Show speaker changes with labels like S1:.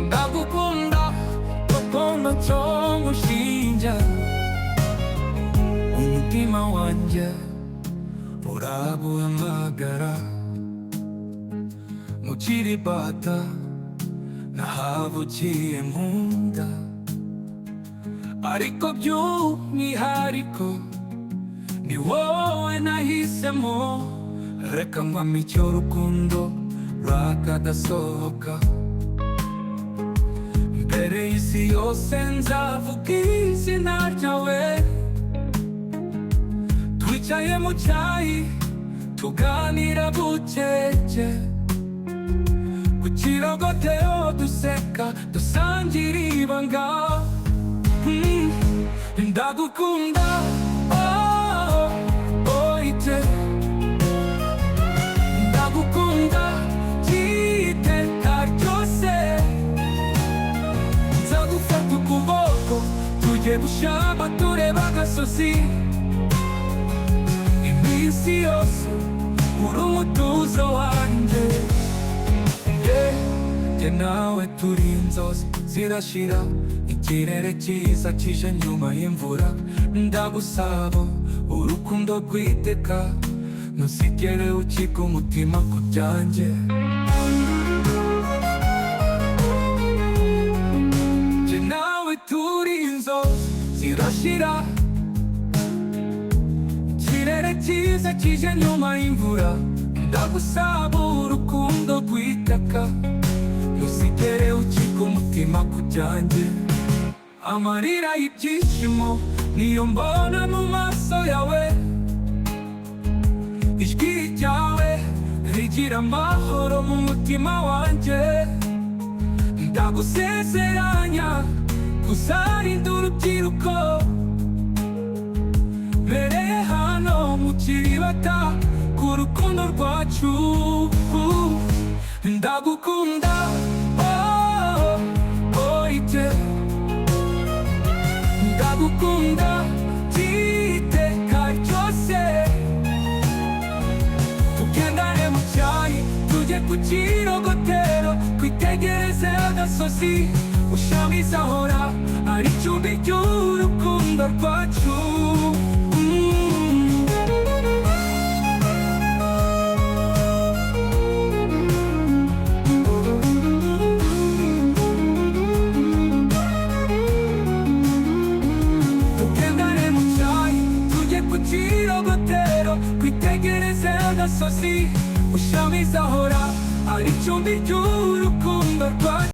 S1: ndagukunda urukundo nshinja umutima wanjye uraguhamagara mu kiribata nahavukiye nkunda ariko by'umwihariko ni wowe nahisemo reka nkwame icyo rukundo rwakadasohoka mbere y'isi yose nzavuga izina ryawe twicaye mu cyayi tuganira bucece ku kirogotero duseka dusangira ibanga ndagukunda ite ndagukunda by'iteka ryose nzagufata ukuboko tujye gushamba tureba agasozi iminsi yose uri umutuzo wanjye jye nawe turi inzozi zirashira ikirere cyiza kije nyuma y'imvura ndagusaba urukundo rw'iteka ntuzigere ucika umutima ku byanjye jye nawe turi inzozi zirashira ikirere cyiza kije nyuma y'imvura ndagusaba urukundo rw'iteka ntuzigere ucika umutima ku byanjye amarira y'ibyishimo niyo mbona mu maso yawe ijwi ryawe rigira amahoro mu mutima wanjye ndagusezeranya kuzarinda urubyiruko mbereye hano mu kiribata ku rukundo rwacu ndagukunda ite ndagukunda by'iteka ryose tugendane mu cyayi tujye ku kirogotero twitegereze agasozi ushamize ahora ari icumbi ry'urukundo rwacu kirogotero twitegereze agasozi ushamize ahora ari icumbi ry'urukundo rwacu